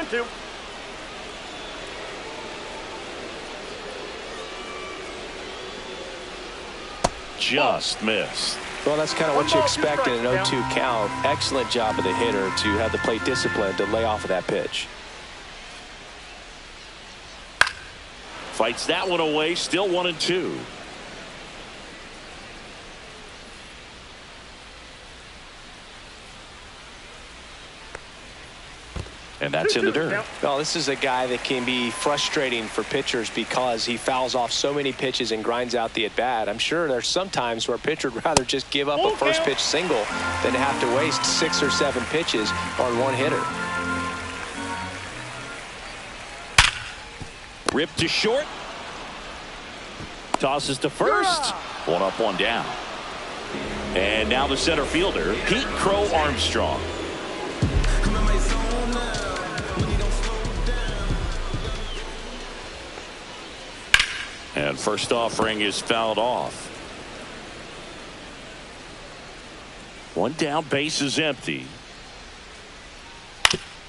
1-2. Just missed. Well, that's kind of what you expect in an 0-2 count. Excellent job of the hitter to have the plate discipline to lay off of that pitch. Fights that one away. Still 1-2. And that's in the dirt. Well, this is a guy that can be frustrating for pitchers because he fouls off so many pitches and grinds out the at-bat. I'm sure there's some times where a pitcher would rather just give up a first pitch single than to have to waste 6 or 7 pitches on one hitter. Ripped to short. Tosses to first. One up, one down. And now the center fielder, Pete Crow Armstrong. And first offering is fouled off. One down, base is empty.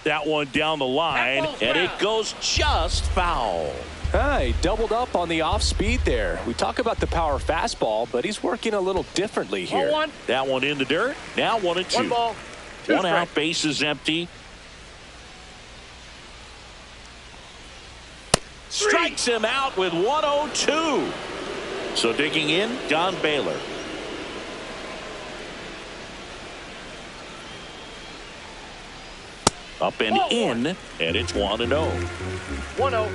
That one down the line, and it goes just foul. He doubled up on the off speed there. We talk about the power fastball, but he's working a little differently here. That one in the dirt. Now 1-2. 1 out, base is empty. Strikes him out with 1-0-2. So digging in, Don Baylor. Up and in, and it's 1-0. 1-0.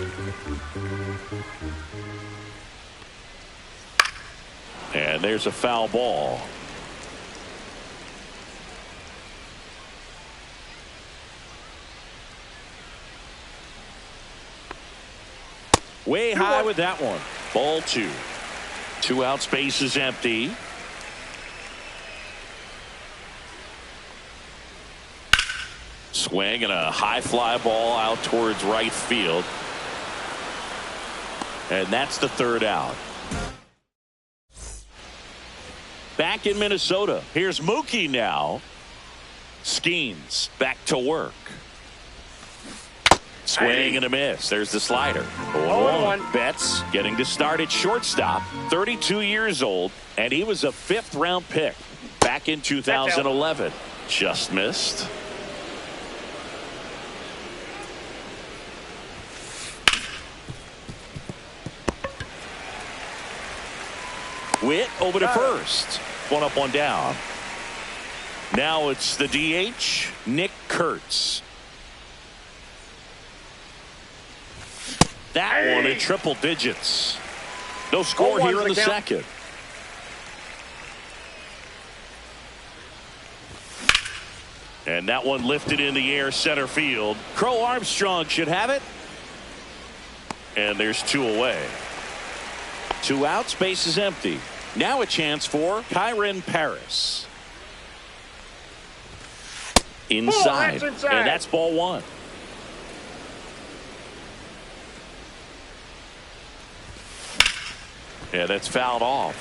And there's a foul ball. Way high with that one. Ball 2. 2 out, space is empty. Swing and a high fly ball out towards right field. And that's the 3rd out. Back in Minnesota. Here's Mookie now. Skeens back to work. Swing and a miss. There's the slider. 0-1. Betts getting to start at shortstop. 32 years old, and he was a 5th-round pick back in 2011. Just missed. Witt over to first. 1 up, 1 down. Now it's the DH, Nick Kurtz. That one in triple digits. No score here in the second. And that one lifted in the air center field. Crow Armstrong should have it. And there's 2 away. 2 out, space is empty. Now a chance for Kyren Paris. Inside. And that's ball 1. Yeah, that's fouled off.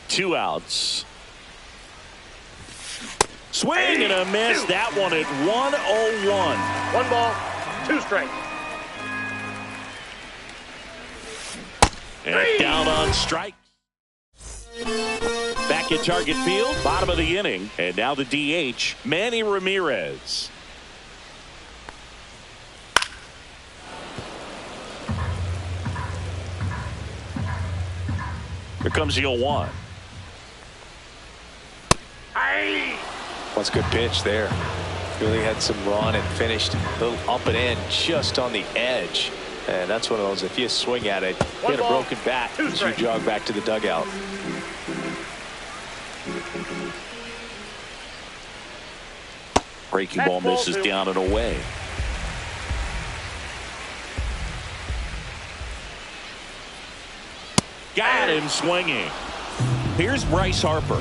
2 outs. Swing and a miss. That one at 1-0-1. 1 ball, 2 strikes. And down on strike. Back at Target Field, bottom of the inning. And now the DH, Manny Ramirez. Here comes the 0-1. That's a good pitch there. Really had some run and finished a little up and in just on the edge. And that's one of those, if you swing at it, you get a broken bat as you jog back to the dugout. Breaking ball misses down and away. Got him swinging. Here's Bryce Harper.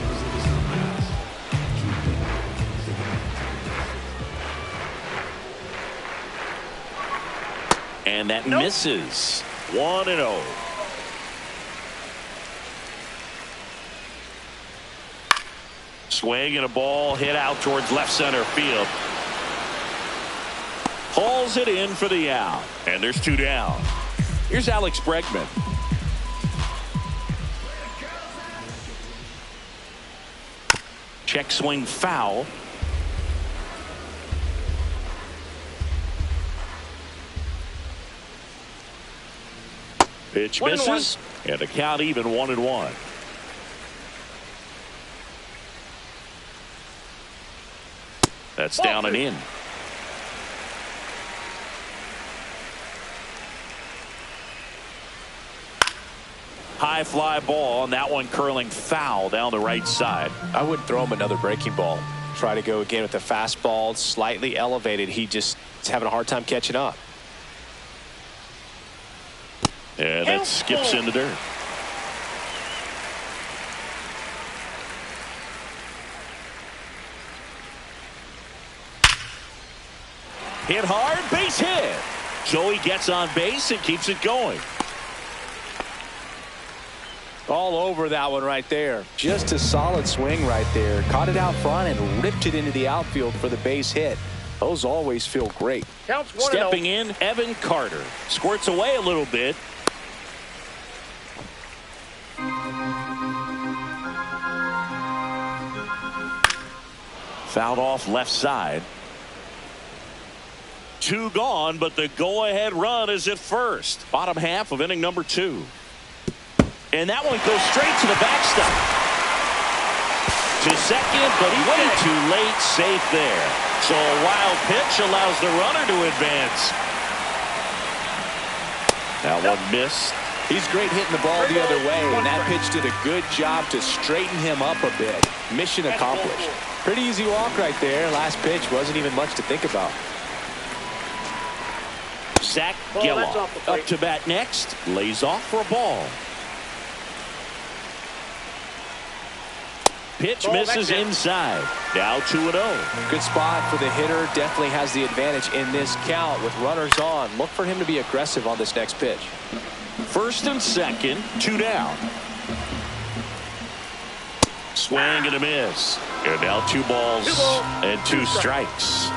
And that misses. 1-0. Swing and a ball hit out towards left center field. Hauls it in for the out. And there's 2 down. Here's Alex Bregman. Check swing foul. Pitch misses. And the count even 1-1. That's down and in. High fly ball, and that one curling foul down the right side. I wouldn't throw him another breaking ball. Try to go again with the fastball, slightly elevated. He just is having a hard time catching up. And that skips in the dirt. Hit hard, base hit. Joey gets on base and keeps it going. All over that one right there. Just a solid swing right there. Caught it out front and ripped it into the outfield for the base hit. Those always feel great. Counts 1-0. Stepping in, Evan Carter. Squirts away a little bit. Fouled off left side. 2 gone, but the go-ahead run is at first. Bottom half of inning number 2. And that one goes straight to the backstop. To second, but way too late. Safe there. So a wild pitch allows the runner to advance. That one missed. He's great hitting the ball the other way, and that pitch did a good job to straighten him up a bit. Mission accomplished. Pretty easy walk right there. Last pitch wasn't even much to think about. Zach Gelof up to bat next. Lays off for a ball. Pitch misses inside. Now 2-0. Good spot for the hitter. Definitely has the advantage in this count with runners on. Look for him to be aggressive on this next pitch. First and second, 2 down. Swing and a miss. And now 2 balls and 2 strikes.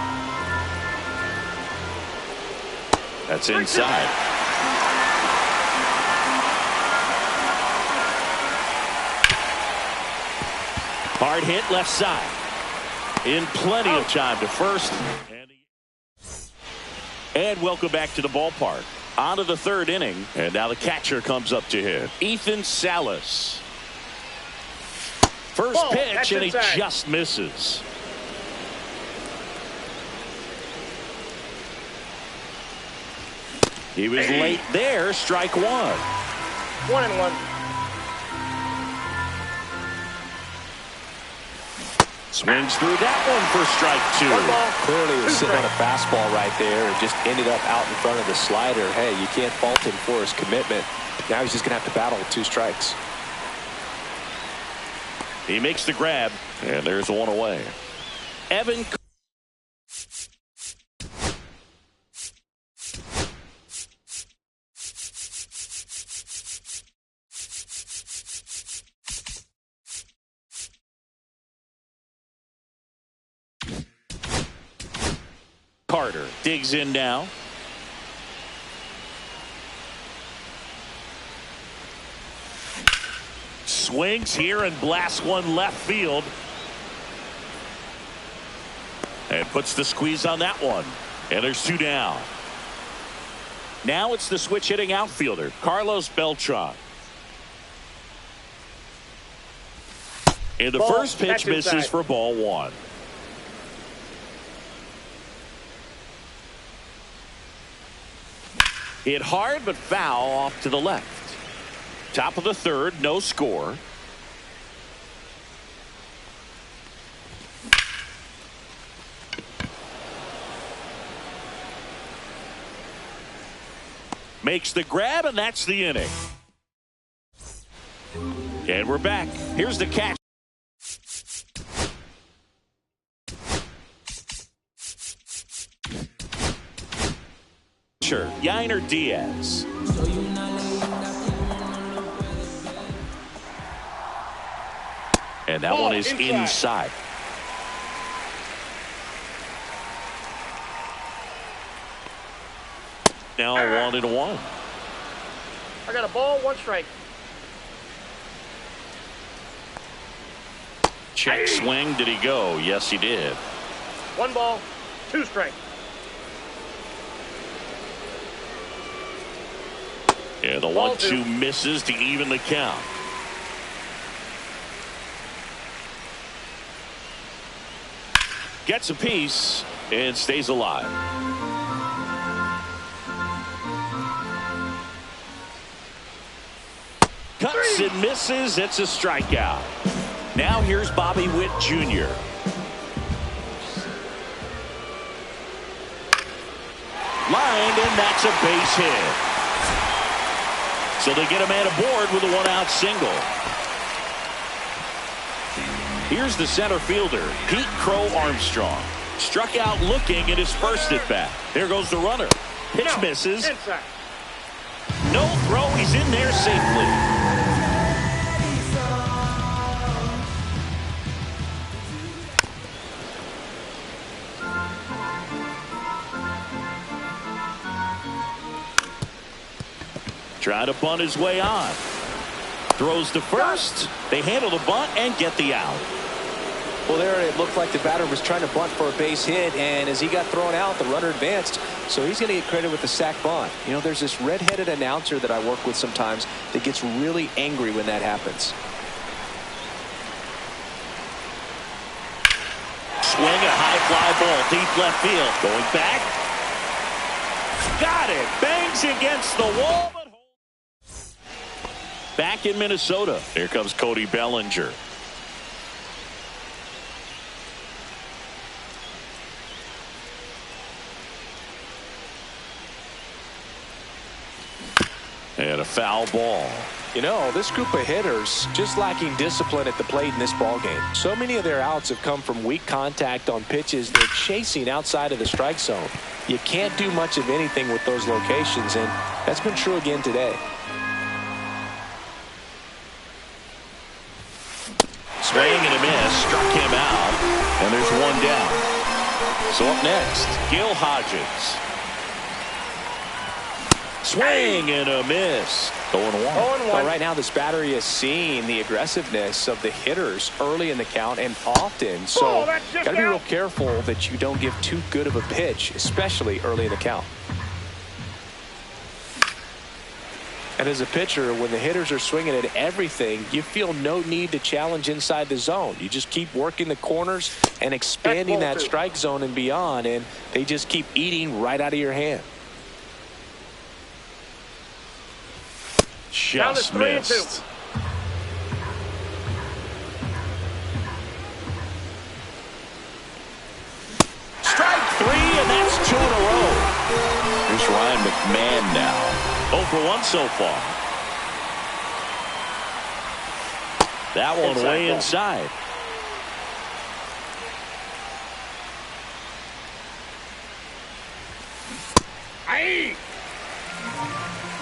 That's inside. Hard hit left side. In plenty of time to first. And welcome back to the ballpark. On to the 3rd inning. And now the catcher comes up to hit. Ethan Salas. First pitch, and he just misses. He was late there. Strike 1. 1-1. Swings through that one for strike 2. Clearly was sitting on a fastball right there and just ended up out in front of the slider. Hey, you can't fault him for his commitment. Now he's just going to have to battle with 2 strikes. He makes the grab, and there's 1 away. Evan Carter digs in now. Swings here and blasts one left field. And puts the squeeze on that one. And there's 2 down. Now it's the switch hitting outfielder, Carlos Beltran. And the first pitch misses for ball 1. Hit hard but foul off to the left. Top of the 3rd, no score. Makes the grab, and that's the inning. And we're back. Here's the catch. Yainer Diaz. And that one is inside. Now 1-1. I got a ball, 1 strike. Check swing. Did he go? Yes, he did. 1 ball, 2 strike. Yeah, the 1-2 misses to even the count. Gets a piece and stays alive. Cuts and misses. It's a strikeout. Now here's Bobby Witt Jr. Lined, and that's a base hit. So they get a man aboard with a 1-out single. Here's the center fielder, Pete Crow Armstrong. Struck out looking at his first at bat. There goes the runner. Pitch misses. Inside. No throw. He's in there safely. Trying to bunt his way on. Throws to first. They handle the bunt and get the out. Well, there it looked like the batter was trying to bunt for a base hit, and as he got thrown out, the runner advanced, so he's going to get credit with the sac bunt. You know, there's this red-headed announcer that I work with sometimes that gets really angry when that happens. Swing, a high fly ball, deep left field. Going back. Got it. Bangs against the wall. Back in Minnesota. Here comes Cody Bellinger. And a foul ball. You know, this group of hitters just lacking discipline at the plate in this ballgame. So many of their outs have come from weak contact on pitches they're chasing outside of the strike zone. You can't do much of anything with those locations, and that's been true again today. Swing and a miss. Struck him out. And there's 1 down. So up next, Gil Hodges. Swing and a miss. 0-1. Well, right now this battery is seeing the aggressiveness of the hitters early in the count and often. So got to be real careful that you don't give too good of a pitch, especially early in the count. And as a pitcher, when the hitters are swinging at everything, you feel no need to challenge inside the zone. You just keep working the corners and expanding that strike zone and beyond, and they just keep eating right out of your hand. Just missed. Strike 3, and that's 2 in a row. Here's Ryan McMahon now. 0 for 1 so far. That one way inside. I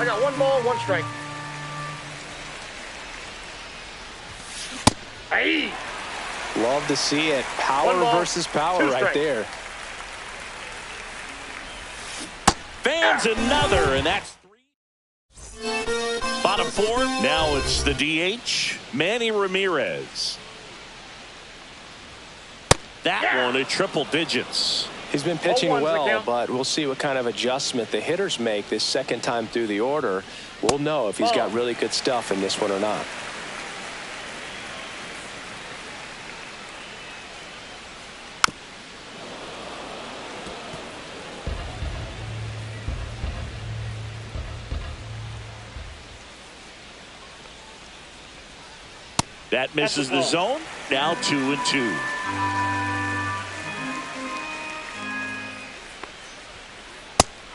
got 1 ball, 1 strike. Love to see it. Power versus power right there. Fans another, and that's 3. Bottom 4. Now it's the DH, Manny Ramirez. That one at triple digits. He's been pitching well, but we'll see what kind of adjustment the hitters make this second time through the order. We'll know if he's got really good stuff in this one or not. That misses the zone. Now 2-2.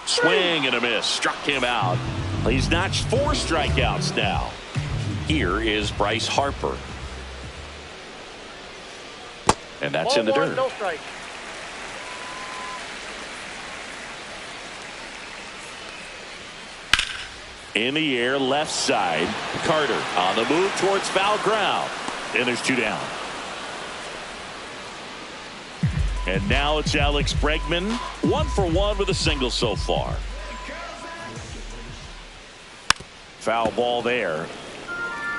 Swing and a miss. Struck him out. He's notched 4 strikeouts now. Here is Bryce Harper. And that's in the dirt. No strike. In the air, left side. Carter on the move towards foul ground. And there's 2 down. And now it's Alex Bregman, 1 for 1 with a single so far. Foul ball there.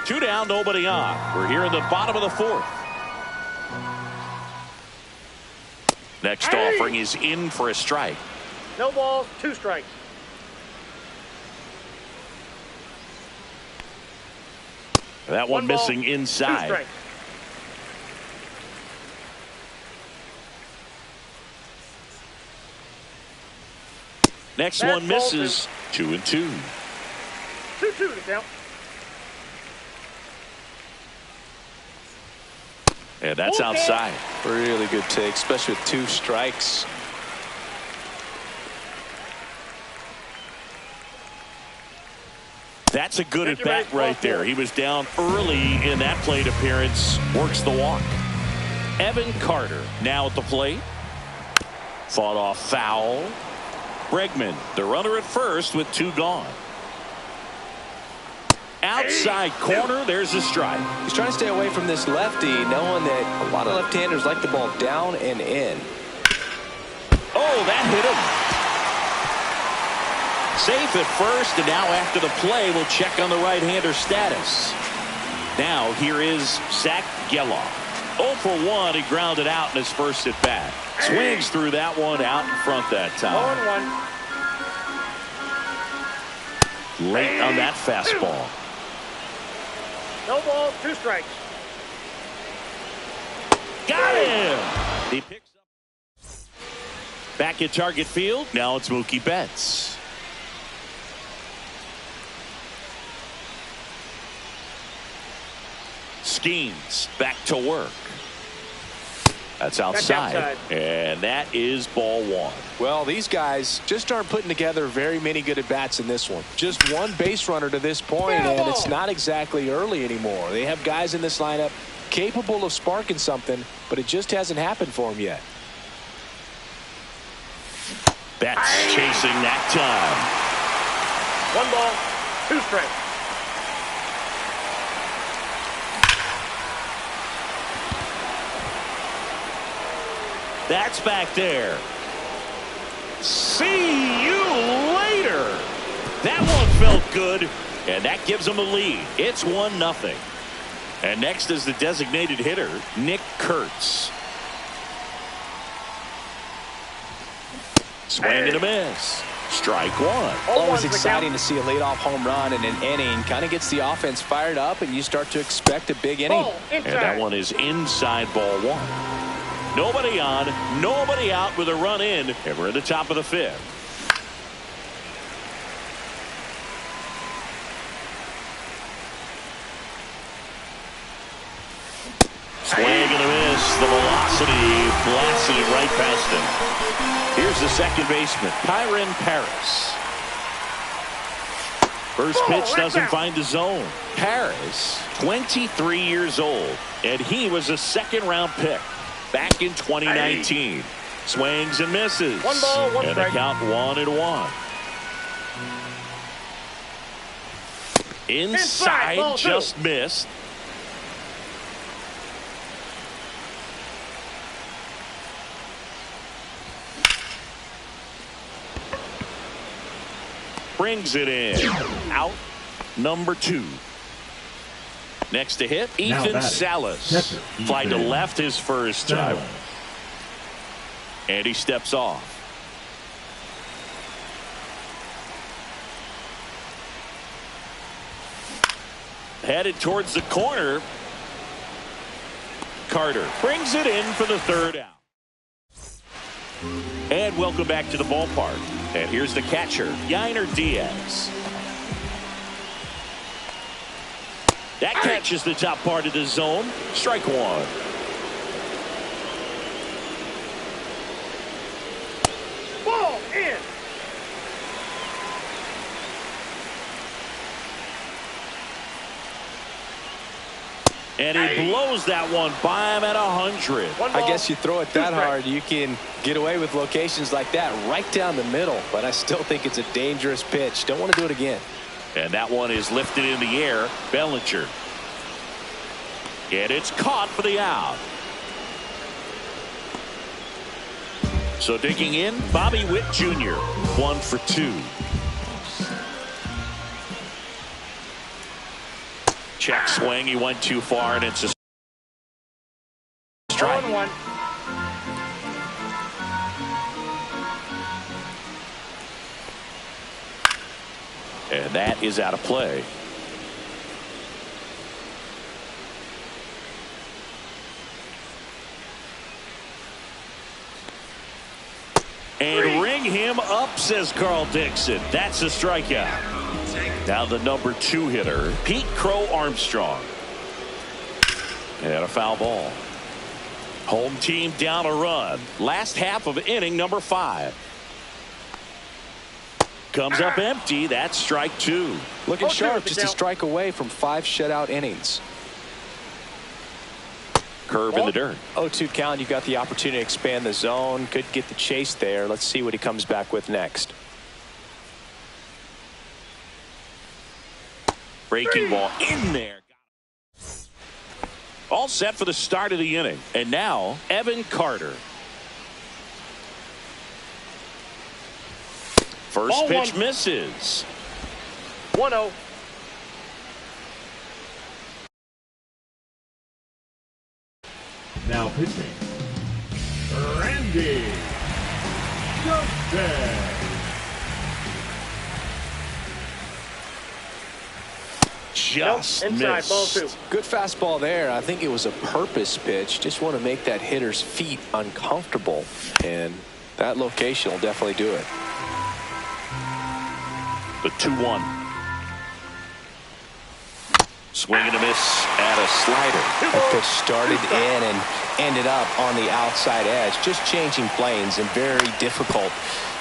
2 down, nobody on. We're here in the bottom of the 4th. Next offering is in for a strike. No balls, 2 strikes. That one missing ball, inside. 2 strikes. Next That one misses. 2-2. 2-2 to count. And that's outside. Really good take, especially with 2 strikes. That's a good at bat right there. He was down early in that plate appearance. Works the walk. Evan Carter now at the plate. Fought off foul. Bregman, the runner at first with 2 gone. Outside corner, there's a strike. He's trying to stay away from this lefty, knowing that a lot of left-handers like the ball down and in. Oh, that hit him. Safe at first, and now after the play, we'll check on the right-hander status. Now, here is Zach Gelof. 0 for 1, he grounded out in his first at bat. Swings through that one out in front that time. 0-1. Late on that fastball. No balls, 2 strikes. Got him! He picks up. Back at target field. Now it's Mookie Betts. Skeens back to work. That's outside. And that is ball 1. Well, these guys just aren't putting together very many good at-bats in this one. Just 1 base runner to this point, and it's not exactly early anymore. They have guys in this lineup capable of sparking something, but it just hasn't happened for them yet. Betts chasing that time. 1 ball, 2 strikes. That's back there. See you later. That one felt good, and that gives them a lead. It's 1-0. And next is the designated hitter, Nick Kurtz. Swing and a miss. Strike 1. Always exciting to see a leadoff home run in an inning. Kind of gets the offense fired up, and you start to expect a big inning. And that one is inside ball 1. Nobody on, nobody out with a run in, and we're at the top of the 5th. Swing and a miss. The velocity blasted it right past him. Here's the second baseman, Kyren Paris. First pitch doesn't find the zone. Paris, 23 years old, and he was a second-round pick back in 2019. Swings and misses. 1 ball, 1 and strike. a count 1-1. Inside, ball 2. just missed. Brings it in. Out number 2. Next to hit, Ethan Salas. Fly to left his first time. And he steps off. Headed towards the corner. Carter brings it in for the 3rd out. And welcome back to the ballpark. And here's the catcher, Yainer Diaz. That catches the top part of the zone. Strike 1. Ball in. And he blows that one by him at 100. I guess you throw it that hard, you can get away with locations like that right down the middle. But I still think it's a dangerous pitch. Don't want to do it again. And that one is lifted in the air. Bellinger. And it's caught for the out. So digging in, Bobby Witt Jr. 1 for 2. Check swing. He went too far, and it's a strike. 1-1. And that is out of play. And ring him up, says Carl Dixon. That's a strikeout. Now the number 2 hitter, Pete Crow Armstrong. And a foul ball. Home team down a run. Last half of inning number 5. Comes up empty. That's strike 2. Looking sharp, just a strike away from 5 shutout innings. Curve in the dirt. 0-2 count. You've got the opportunity to expand the zone. Could get the chase there. Let's see what he comes back with next. Breaking ball in there. All set for the start of the inning. And now, Evan Carter. First Ball pitch 1. misses. 1-0. Now pitching, Randy Johnson. Just Inside, missed. ball 2. Good fastball there. I think it was a purpose pitch. Just want to make that hitter's feet uncomfortable. And that location will definitely do it. The 2-1. Swing and a miss at a slider. The pitch started in and ended up on the outside edge. Just changing planes and very difficult,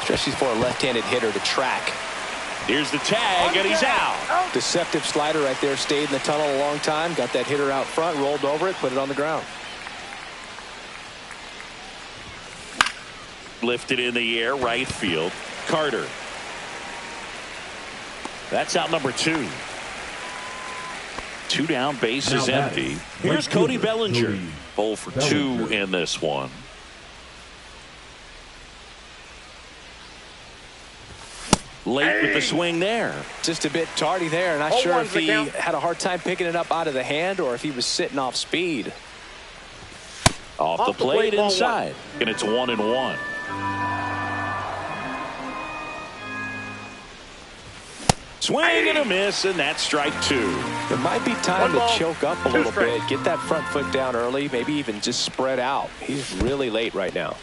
especially for a left-handed hitter to track. Here's the tag, and he's out. Deceptive slider right there. Stayed in the tunnel a long time. Got that hitter out front, rolled over it, put it on the ground. Lifted in the air, right field. Carter. That's out number 2. 2 down, base is empty. Here's Cody Bellinger. 0 for 2 in this one. Late with the swing there. Just a bit tardy there. Not sure if he had a hard time picking it up out of the hand or if he was sitting off speed. Off the plate inside. And it's 1-1. Swing and a miss, and that's strike 2. It might be time to choke up a little bit. Get that front foot down early. Maybe even just spread out. He's really late right now.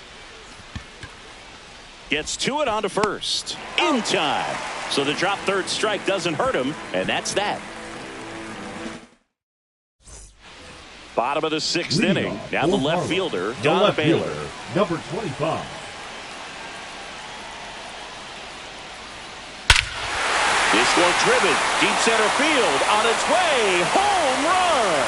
Gets to it onto first. In time. So the drop third strike doesn't hurt him, and that's that. Bottom of the 6th inning. Now the left fielder, Don Baylor. Number 25. This one driven deep center field on its way. Home run.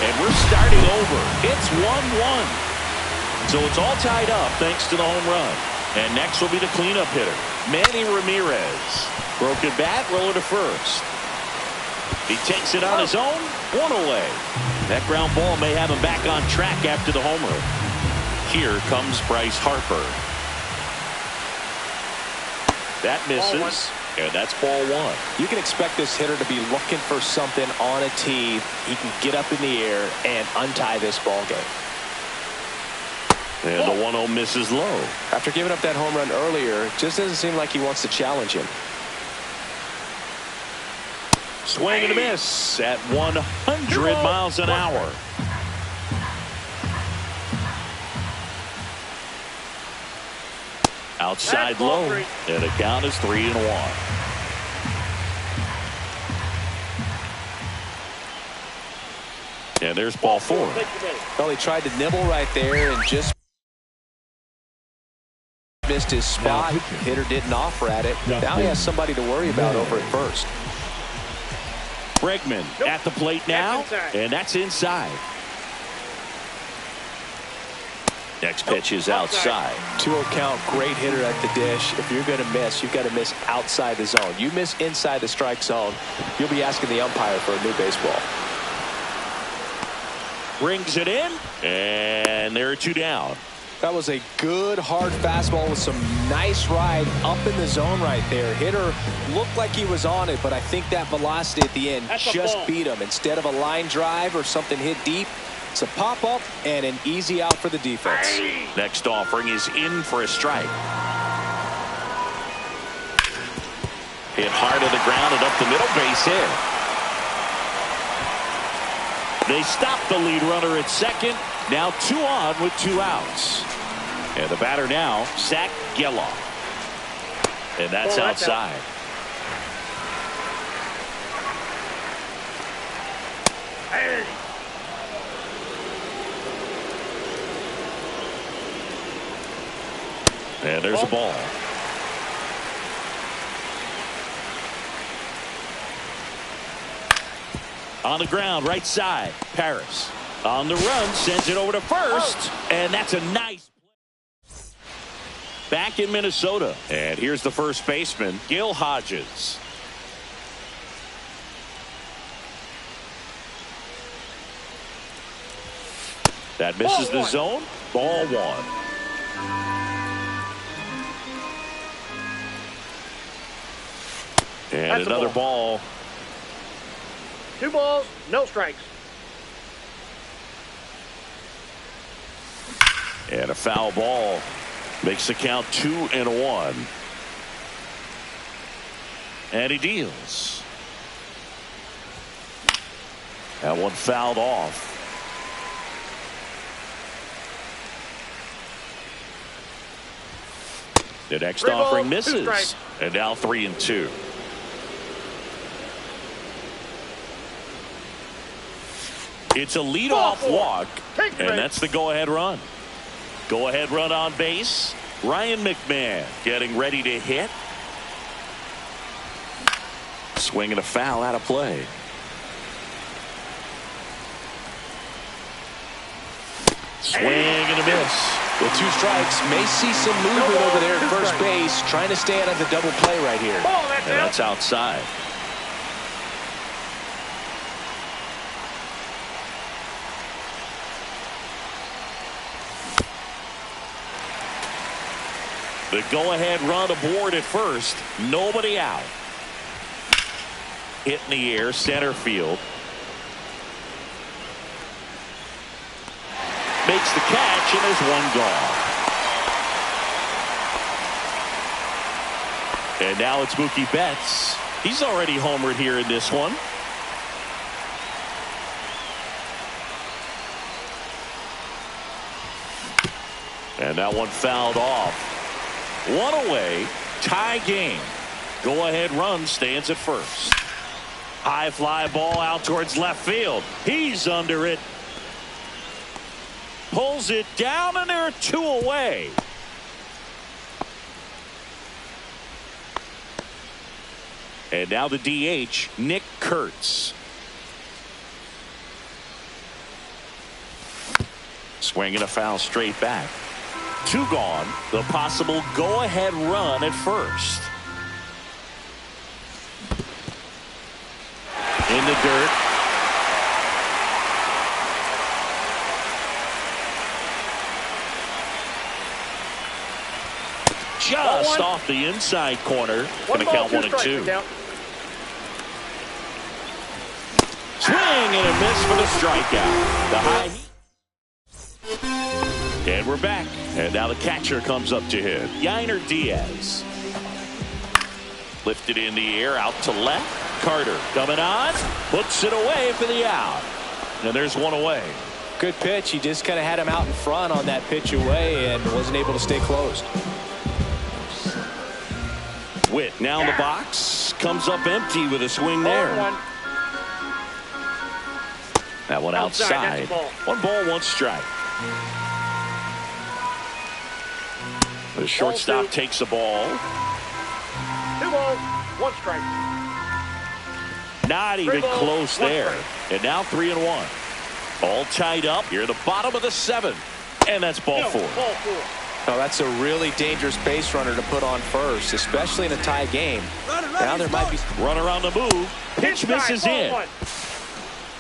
And we're starting over. It's 1-1. So it's all tied up thanks to the home run. And next will be the cleanup hitter, Manny Ramirez. Broken bat, roller to first. He takes it on his own. 1 away. That ground ball may have him back on track after the homer. Here comes Bryce Harper. That misses, and that's ball 1. You can expect this hitter to be looking for something on a tee. He can get up in the air and untie this ball game. And the 1-0 misses low. After giving up that home run earlier, it just doesn't seem like he wants to challenge him. Swing and a miss at 100 miles an hour. Outside low, and the count is 3-1. And there's ball 4. Well, he tried to nibble right there and just missed his spot. Hitter didn't offer at it. Now he has somebody to worry about over at first. Bregman at the plate now, and that's inside. Next pitch is outside. 2-0 count, great hitter at the dish. If you're going to miss, you've got to miss outside the zone. You miss inside the strike zone, you'll be asking the umpire for a new baseball. brings it in, and there are 2 down. That was a good, hard fastball with some nice ride up in the zone right there. Hitter looked like he was on it, but I think that velocity at the end just beat him. Instead of a line drive or something hit deep, it's a pop-up and an easy out for the defense. Next offering is in for a strike. Hit hard to the ground and up the middle, base hit. They stop the lead runner at second. Now 2 on with 2 outs. And the batter now, Zach Gelof. And that's outside. And there's a ball. On the ground, right side, Paris. On the run, sends it over to first, and that's a nice play. Back in Minnesota, and here's the first baseman, Gil Hodges. That misses the zone. Ball 1. And that's another ball. 2 balls, no strikes. And a foul ball makes the count 2-1. And he deals. That one fouled off. The next offering misses. And now 3-2. It's a leadoff walk, and that's the go-ahead run. Go-ahead run on base. Ryan McMahon getting ready to hit. Swinging a foul out of play. Swing and a miss. With 2 strikes, may see some movement over there at first base, trying to stay out of the double play right here. And that's outside. The go-ahead run aboard at first. Nobody out. Hit in the air, center field. Makes the catch, and there's 1 gone. And now it's Mookie Betts. He's already homered here in this one. And that one fouled off. 1 away, tie game. Go-ahead run stands at first. High fly ball out towards left field. He's under it. Pulls it down, and there are 2 away. And now the DH, Nick Kurtz. Swinging a foul straight back. 2 gone. The possible go-ahead run at first. In the dirt. Just off the inside corner. Going to count 1 and 2. Swing and a miss for the strikeout. The high heat. And we're back. And now the catcher comes up to hit. Yainer Diaz. Lifted in the air out to left. Carter coming on. Puts it away for the out. And there's 1 away. Good pitch. He just kind of had him out in front on that pitch away and wasn't able to stay closed. Witt now in the box. Comes up empty with a swing there. That one outside. 1 ball, 1 strike. The shortstop takes the ball. 2 balls, 1 strike. Not even close there. And now 3-1. All tied up here at the bottom of the 7th. And that's ball 4. Oh, that's a really dangerous base runner to put on first, especially in a tie game. Now there might be runner on the move. Pitch misses in.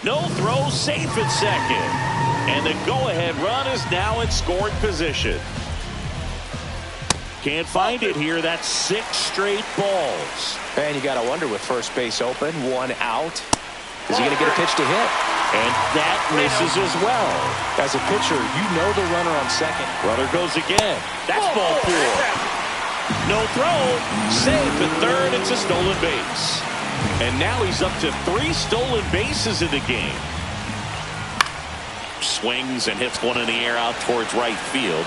No throw, safe at second. And the go-ahead run is now in scoring position. Can't find it here. That's 6 straight balls. And you got to wonder, with first base open, 1 out, is he going to get a pitch to hit? And that misses as well. As a pitcher, you know the runner on second. Runner goes again. That's ball 4. No throw. Safe at third. It's a stolen base. And now he's up to 3 stolen bases in the game. Swings and hits one in the air out towards right field.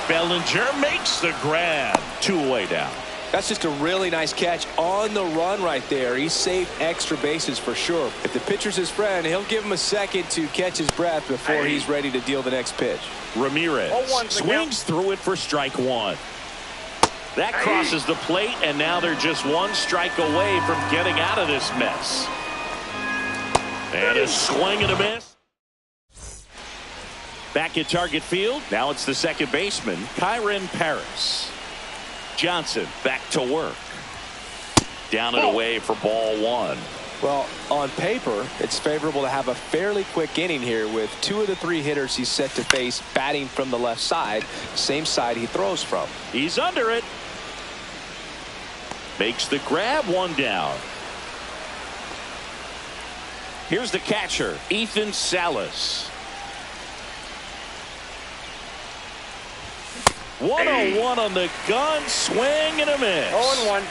Bellinger makes the grab. 2 away down. That's just a really nice catch on the run right there. He saved extra bases for sure. If the pitcher's his friend, he'll give him a second to catch his breath before he's ready to deal the next pitch. Ramirez swings through it for strike 1. That crosses the plate, and now they're just 1 strike away from getting out of this mess. And a swing and a miss. Back at target field. Now it's the second baseman, Kyren Paris. Johnson back to work. Down and away for ball 1. Well, on paper, it's favorable to have a fairly quick inning here with 2 of the 3 hitters he's set to face batting from the left side, same side he throws from. He's under it. Makes the grab, 1 down. Here's the catcher, Ethan Salas. 1-0-1 on the gun, swing and a miss. 0-1.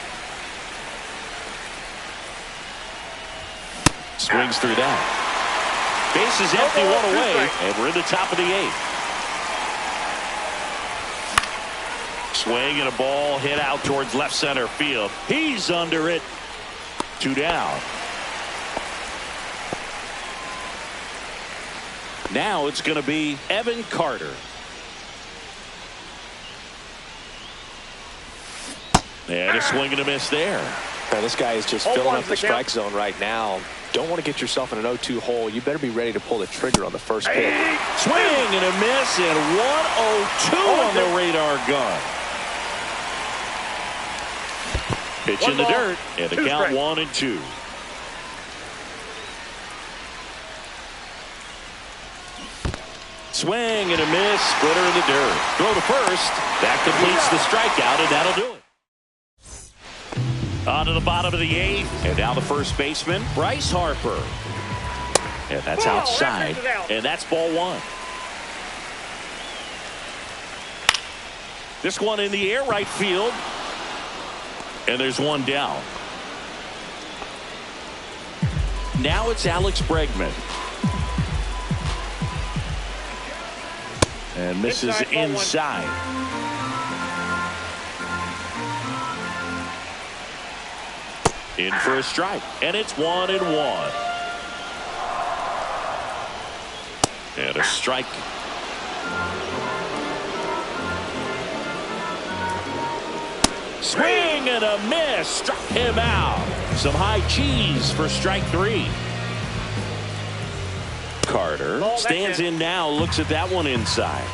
Swings through that. Base is empty, 1 away, and we're in the top of the 8th. Swing and a ball hit out towards left center field. He's under it. 2 down. Now it's going to be Evan Carter. And a swing and a miss there. Now, this guy is just filling up the strike zone right now. Don't want to get yourself in an 0-2 hole. You better be ready to pull the trigger on the first pitch. Swing and a miss, and 1-0-2 on the radar gun. Pitch in the dirt, and the count 1-2. Swing and a miss, splitter in the dirt. Throw to first. That completes the strikeout, and that'll do it. On to the bottom of the 8th, and now the first baseman, Bryce Harper. And that's outside, and that's ball 1. This one in the air, right field. And there's 1 down. Now it's Alex Bregman. And misses inside. In for a strike, and it's 1-1. And a strike. Swing and a miss, struck him out. Some high cheese for strike 3. Carter stands in now, looks at that one inside.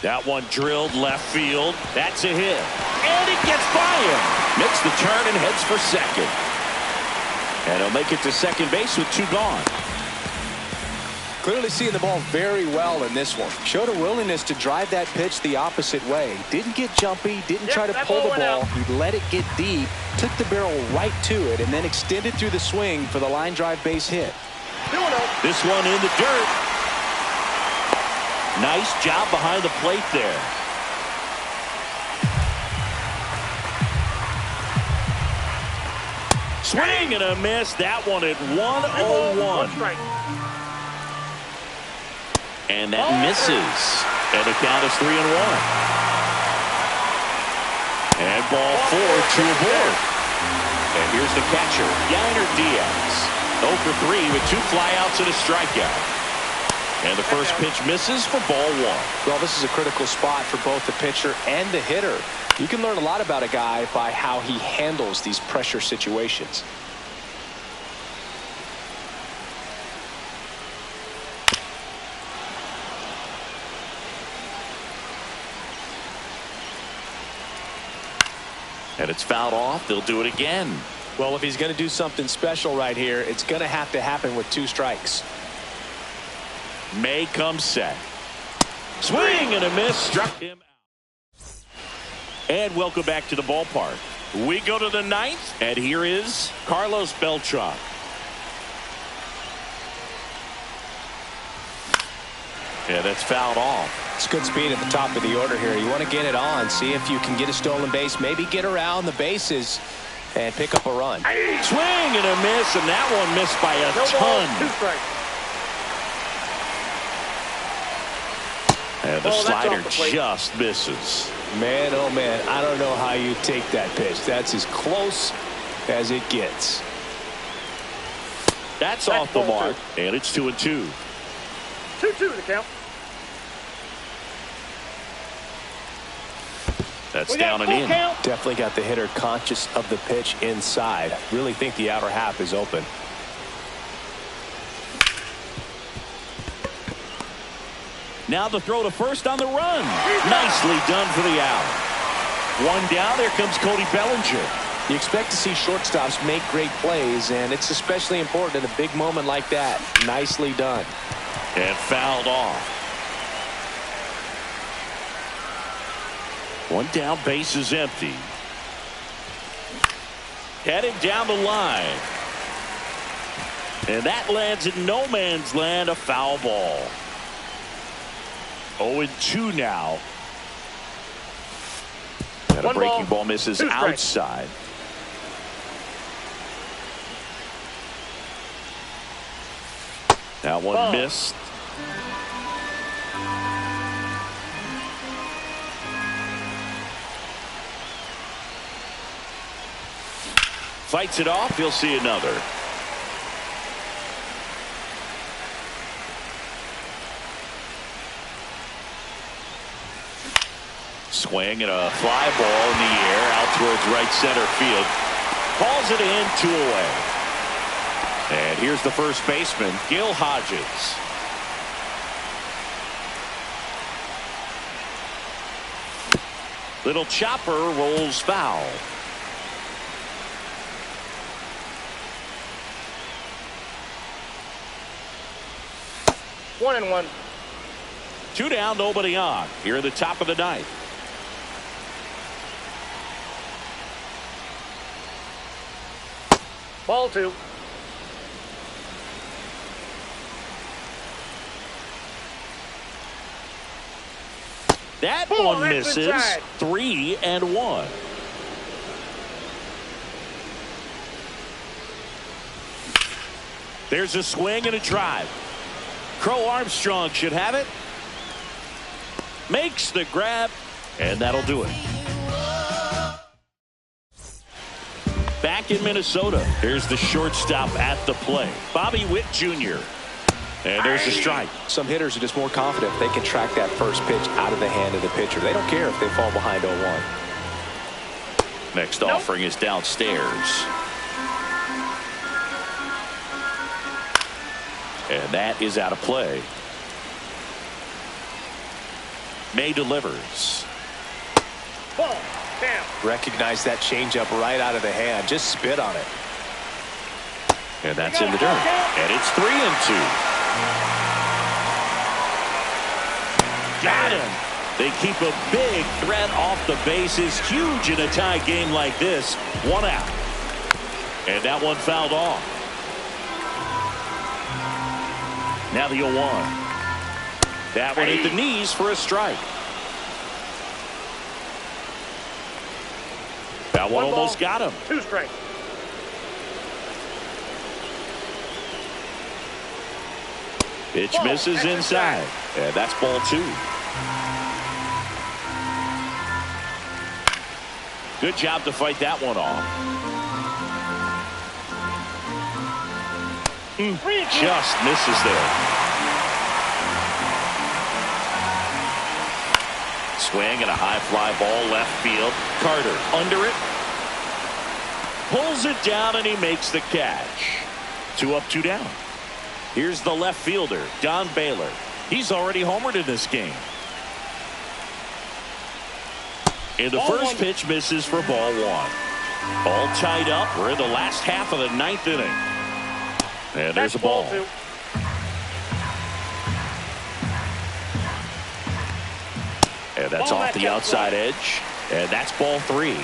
That one drilled left field. That's a hit. And it gets by him. Makes the turn and heads for second. And he'll make it to second base with 2 gone. Clearly seeing the ball very well in this one. Showed a willingness to drive that pitch the opposite way. Didn't get jumpy, didn't try to pull the ball. He let it get deep, took the barrel right to it, and then extended through the swing for the line drive base hit. This one in the dirt. Nice job behind the plate there. Swing and a miss. That one at 1-0-1. And that misses. And the count is 3-1. And ball 4, 2 aboard. And here's the catcher, Yainer Diaz. 0 for 3 with 2 flyouts and a strikeout. And the first pitch misses for ball 1. Well, this is a critical spot for both the pitcher and the hitter. You can learn a lot about a guy by how he handles these pressure situations. And it's fouled off. They'll do it again. Well, if he's going to do something special right here, it's going to happen with 2 strikes. May comes set. Swing and a miss. Struck him out. And welcome back to the ballpark. We go to the 9th, and here is Carlos Beltran. Yeah, that's fouled off. It's good speed at the top of the order here. You want to get it on, see if you can get a stolen base, maybe get around the bases and pick up a run. Swing and a miss, and that one missed by a ton. 2 strikes. And the slider just misses. Man, oh man, I don't know how you take that pitch. That's as close as it gets. That's off the mark, and it's 2-2. 2-2 the count. That's down and in. Count. Definitely got the hitter conscious of the pitch inside. Really think the outer half is open. Now the throw to first on the run. Nicely done for the out. 1 down. There comes Cody Bellinger. You expect to see shortstops make great plays, and it's especially important in a big moment like that. Nicely done. And fouled off. 1 down, base is empty. Heading down the line. And that lands in no man's land, a foul ball. 0-2 now. And a breaking ball misses outside. That one missed. Fights it off. He'll see another. Swing and a fly ball in the air out towards right center field. Calls it in, 2 away. And here's the first baseman, Gil Hodges. Little chopper rolls foul. One and one. 2 down, nobody on. Here at the top of the 9th. Ball 2. That Ball, one that's misses. inside. 3-1. There's a swing and a drive. Crow Armstrong should have it. Makes the grab, and that'll do it. Back in Minnesota, here's the shortstop at the plate, Bobby Witt Jr. And there's a strike. Some hitters are just more confident they can track that first pitch out of the hand of the pitcher. They don't care if they fall behind 0-1. Next offering is downstairs. And that is out of play. May delivers. Ball. Down. Recognize that changeup right out of the hand. Just spit on it. And that's in the dirt. And it's 3-2. Got him. They keep a big threat off the bases. Huge in a tie game like this. 1 out. And that one fouled off. Now the 0-1. That one hit the knees for a strike. That one almost got him. 2 strikes. Pitch misses inside. And that's ball 2. Good job to fight that one off. Just misses there. Swing and a high fly ball left field. Carter under it. Pulls it down and he makes the catch. 2 up, 2 down. Here's the left fielder, Don Baylor. He's already homered in this game. And the first pitch misses for ball 1. All tied up. We're in the last half of the ninth inning. And there's a ball. Two. And that's off the outside edge. And that's ball 3.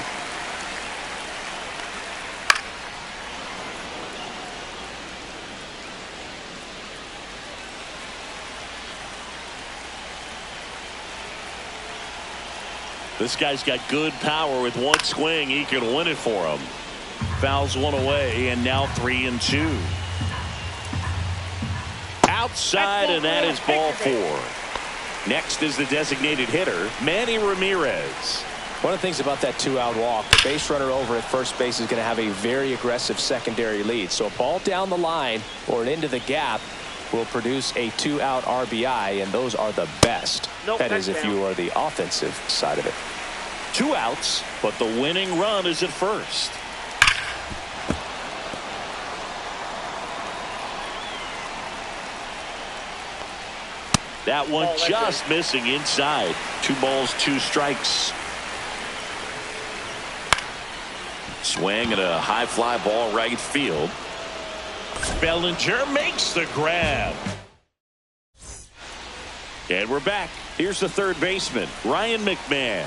This guy's got good power. With one swing, he can win it for him. Fouls one away, and now 3-2. Outside, and that is ball 4. Next is the designated hitter, Manny Ramirez. One of the things about that 2-out walk, the base runner over at first base is going to have a very aggressive secondary lead. So a ball down the line or into the gap will produce a 2-out RBI, and those are the best. That is if you are the offensive side of it. 2 outs, but the winning run is at first. That one just missing inside. 2 balls, 2 strikes. Swing and a high fly ball right field. Bellinger makes the grab. And we're back. Here's the third baseman, Ryan McMahon.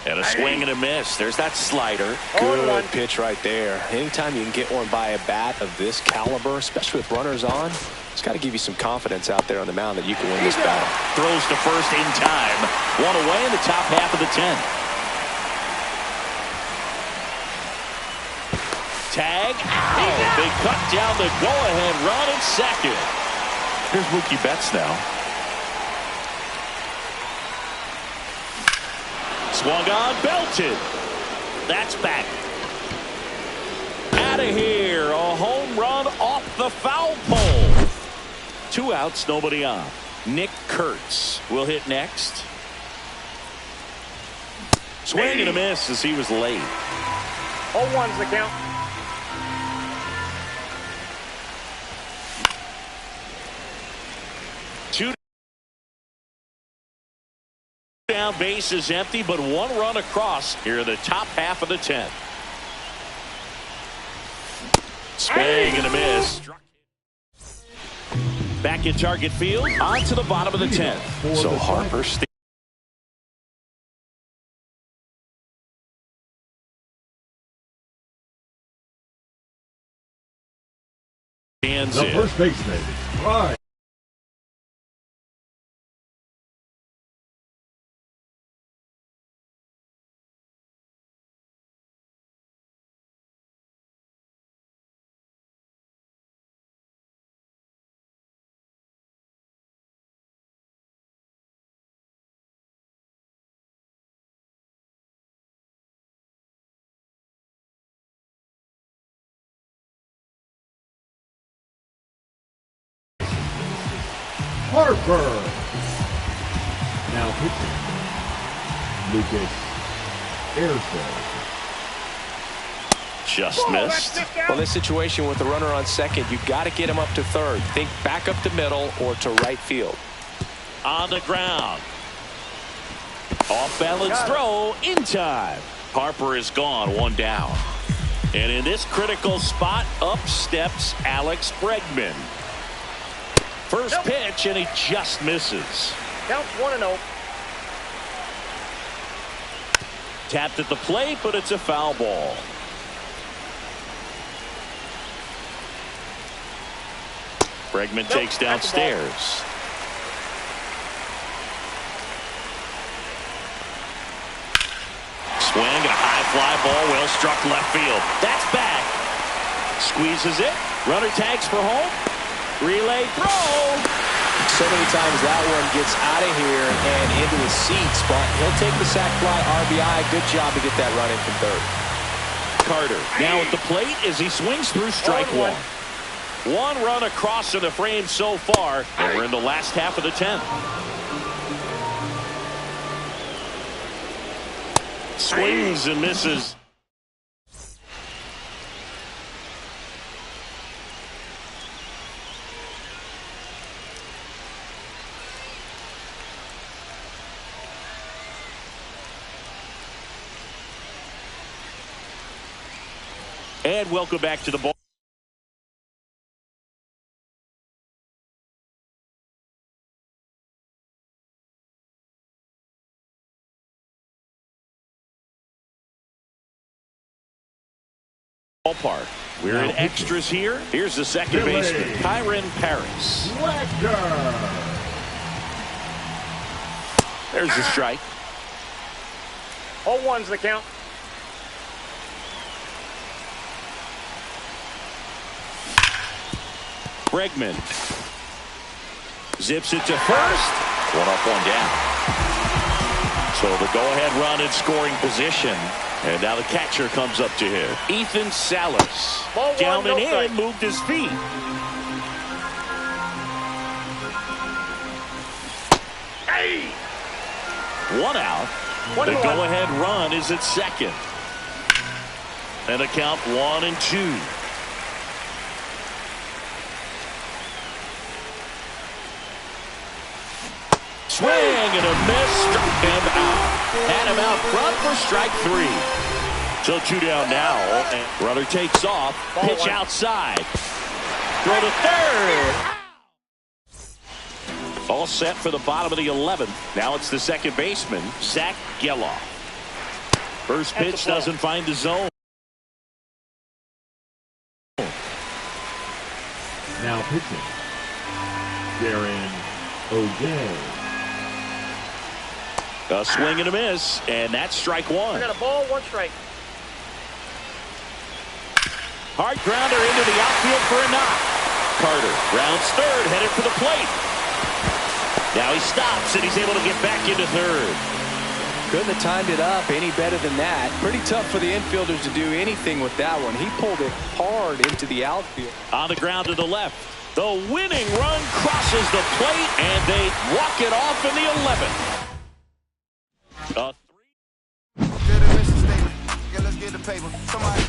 And a swing and a miss. There's that slider. Good pitch right there. Anytime you can get one by a bat of this caliber, especially with runners on, it's got to give you some confidence out there on the mound that you can win this battle. Throws to first in time. 1 away in the top half of the 10th. Tag out. They cut down the go-ahead run at second. Here's Mookie Betts now. Swung on, belted. That's back. Out of here. A home run off the foul pole. 2 outs, nobody on. Nick Kurtz will hit next. Swing and a miss as he was late. 0-1's the count. Down, base is empty, but 1 run across here in the top half of the 10th. Swing and a miss. Back in target field, on to the bottom of the 10th. So Harper stands the first baseman, right. Harper. Now pitching, Lucas Airfield. just missed. Well, this situation with the runner on second, you've got to get him up to third. Think back up to middle or to right field. On the ground. Off balance throw in time. Harper is gone, 1 down. And in this critical spot, up steps Alex Bregman. First pitch, and he just misses. Counts 1-0. Tapped at the plate, but it's a foul ball. Bregman takes downstairs. Swing and a high fly ball, well struck left field. That's back. Squeezes it. Runner tags for home. Relay throw. So many times that one gets out of here and into the seats, but he'll take the sac fly RBI. Good job to get that run in from third. Carter now at the plate as he swings through strike 1. 1 run across in the frame so far, and we're in the last half of the 10th. Swings and misses. And welcome back to the ball. Ballpark. We're in extras here. Here's the second baseman, Kyren Paris. There's the strike. 0-1's the count. Bregman zips it to first. One up, one down. So the go-ahead run in scoring position. And now the catcher comes up to him. Ethan Salas. Ball down one, and no in, strike. moved his feet. Hey! One out. The go-ahead run is at second. And a count 1-2. Swing and a miss. Struck him out. Had him out front for strike 3. So 2 down now. And runner takes off. Pitch outside. Throw to third. All set for the bottom of the 11th. Now it's the second baseman, Zach Geloff. First pitch doesn't find the zone. Now pitching, Darren O'Day. A swing and a miss, and that's strike 1. I got a ball, 1 strike. Hard grounder into the outfield for a knock. Carter rounds third, headed for the plate. Now he stops, and he's able to get back into third. Couldn't have timed it up any better than that. Pretty tough for the infielders to do anything with that one. He pulled it hard into the outfield. On the ground to the left. The winning run crosses the plate, and they walk it off in the 11th. Get a mission statement. Yeah, let's get the paper. Somebody